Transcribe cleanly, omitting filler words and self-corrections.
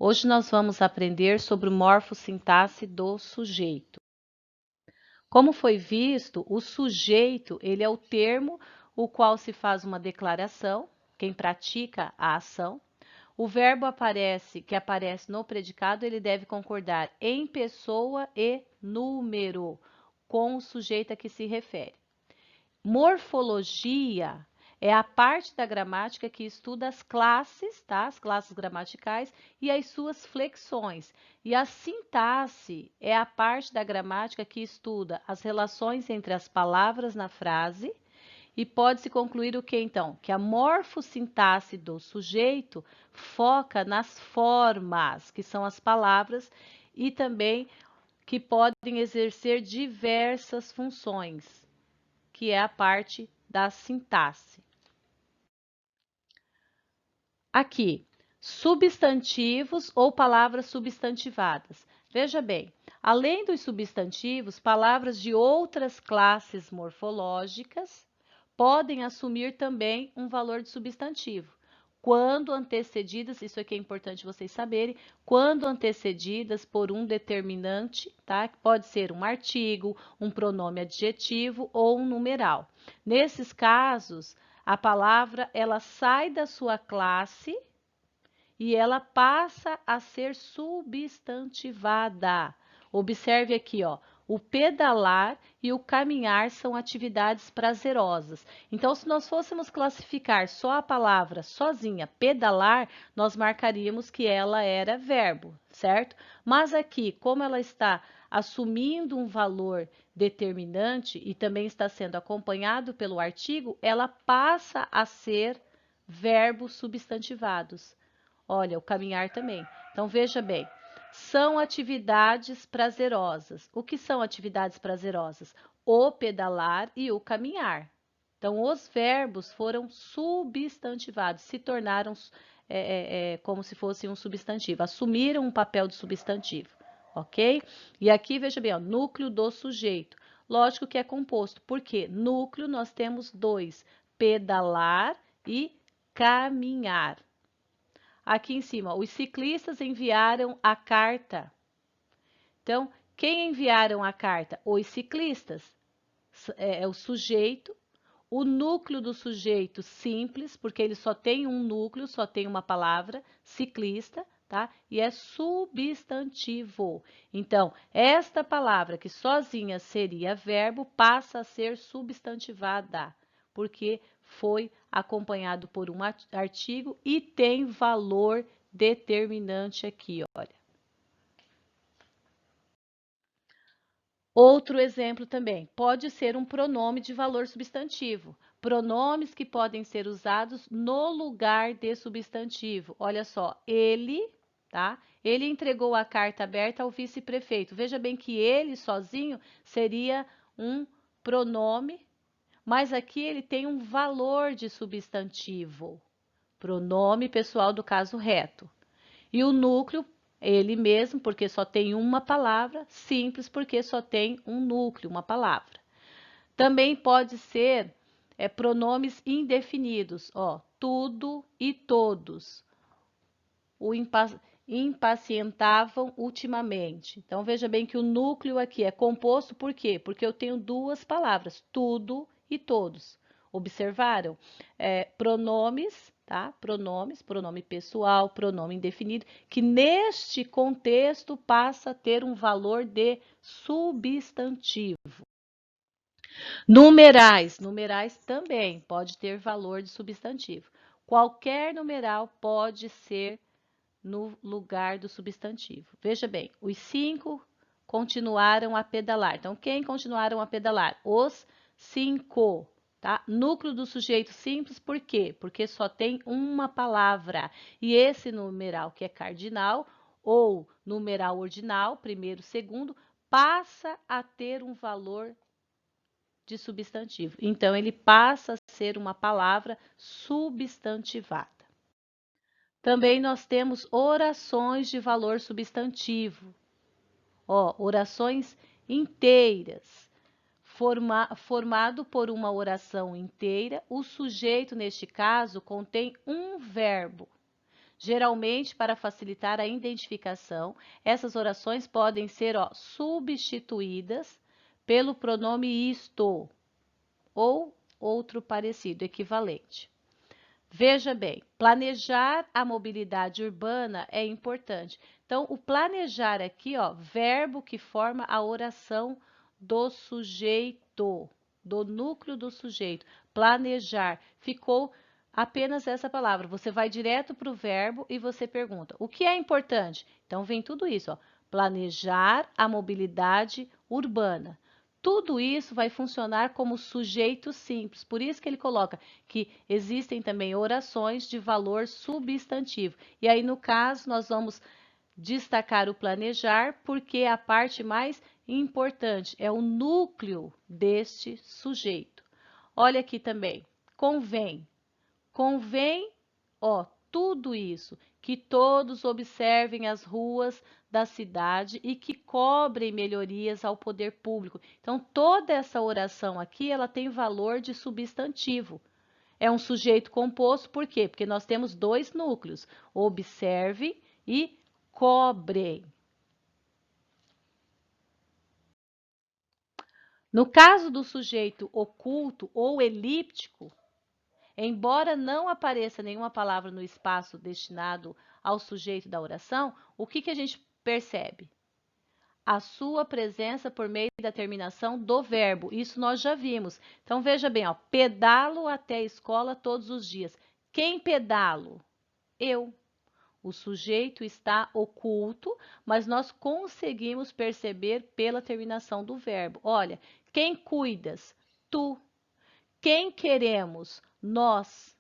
Hoje nós vamos aprender sobre morfossintaxe do sujeito. Como foi visto, o sujeito, ele é o termo o qual se faz uma declaração, quem pratica a ação. O verbo que aparece no predicado, ele deve concordar em pessoa e número com o sujeito a que se refere. Morfologia é a parte da gramática que estuda as classes, tá? As classes gramaticais e as suas flexões. E a sintaxe é a parte da gramática que estuda as relações entre as palavras na frase. E pode-se concluir o que então? Que a morfossintaxe do sujeito foca nas formas, que são as palavras, e também que podem exercer diversas funções, que é a parte da sintaxe. Aqui, substantivos ou palavras substantivadas. Veja bem, além dos substantivos, palavras de outras classes morfológicas podem assumir também um valor de substantivo, quando antecedidas, isso aqui é importante vocês saberem, quando antecedidas por um determinante, tá? Que pode ser um artigo, um pronome adjetivo ou um numeral. Nesses casos, a palavra ela sai da sua classe e ela passa a ser substantivada. Observe aqui, ó, o pedalar e o caminhar são atividades prazerosas. Então, se nós fôssemos classificar só a palavra sozinha, pedalar, nós marcaríamos que ela era verbo, certo? Mas aqui, como ela está assumindo um valor determinante e também está sendo acompanhado pelo artigo, ela passa a ser verbos substantivados. Olha, o caminhar também. Então, veja bem, são atividades prazerosas. O que são atividades prazerosas? O pedalar e o caminhar. Então, os verbos foram substantivados, se tornaram como se fosse um substantivo, assumiram um papel de substantivo, ok? E aqui, veja bem, ó, núcleo do sujeito. Lógico que é composto, porque núcleo nós temos dois, pedalar e caminhar. Aqui em cima, os ciclistas enviaram a carta. Então, quem enviaram a carta? Os ciclistas. É o sujeito, o núcleo do sujeito simples, porque ele só tem um núcleo, só tem uma palavra, ciclista, tá? E é substantivo. Então, esta palavra que sozinha seria verbo passa a ser substantivada, porque foi acompanhado por um artigo e tem valor determinante aqui, olha. Outro exemplo também, pode ser um pronome de valor substantivo. Pronomes que podem ser usados no lugar de substantivo. Olha só, ele, tá? Ele entregou a carta aberta ao vice-prefeito. Veja bem que ele sozinho seria um pronome, mas aqui ele tem um valor de substantivo. Pronome pessoal do caso reto. E o núcleo, ele mesmo, porque só tem uma palavra, simples, porque só tem um núcleo, uma palavra. Também pode ser pronomes indefinidos, ó, tudo e todos. O impacientavam ultimamente. Então, veja bem que o núcleo aqui é composto por quê? Porque eu tenho duas palavras, tudo e todos. Observaram? Pronomes, tá? Pronomes, pronome pessoal, pronome indefinido, que neste contexto passa a ter um valor de substantivo. Numerais, numerais também pode ter valor de substantivo. Qualquer numeral pode ser no lugar do substantivo. Veja bem, os 5 continuaram a pedalar. Então, quem continuaram a pedalar? Os 5, tá? Núcleo do sujeito simples, por quê? Porque só tem uma palavra. E esse numeral que é cardinal ou numeral ordinal, primeiro, segundo, passa a ter um valor de substantivo. Então, ele passa a ser uma palavra substantivada. Também nós temos orações de valor substantivo. Ó, orações inteiras. Formado por uma oração inteira, o sujeito, neste caso, contém um verbo. Geralmente, para facilitar a identificação, essas orações podem ser substituídas pelo pronome isto ou outro parecido, equivalente. Veja bem, planejar a mobilidade urbana é importante. Então, o planejar aqui, verbo que forma a oração do sujeito, do núcleo do sujeito. Planejar. Ficou apenas essa palavra. Você vai direto para o verbo e você pergunta: o que é importante? Então, vem tudo isso, planejar a mobilidade urbana. Tudo isso vai funcionar como sujeito simples, por isso que ele coloca que existem também orações de valor substantivo. E aí, no caso, nós vamos destacar o planejar, porque é a parte mais importante, é o núcleo deste sujeito. Olha aqui também, convém. Convém, tudo isso, que todos observem as ruas da cidade e que cobrem melhorias ao poder público. Então, toda essa oração aqui, ela tem valor de substantivo. É um sujeito composto, por quê? Porque nós temos dois núcleos, observe e cobrem. No caso do sujeito oculto ou elíptico, embora não apareça nenhuma palavra no espaço destinado ao sujeito da oração, o que a gente percebe? A sua presença por meio da terminação do verbo. Isso nós já vimos. Então, veja bem, pedalo até a escola todos os dias. Quem pedalo? Eu. O sujeito está oculto, mas nós conseguimos perceber pela terminação do verbo. Olha, quem cuidas? Tu. Quem queremos? Nós.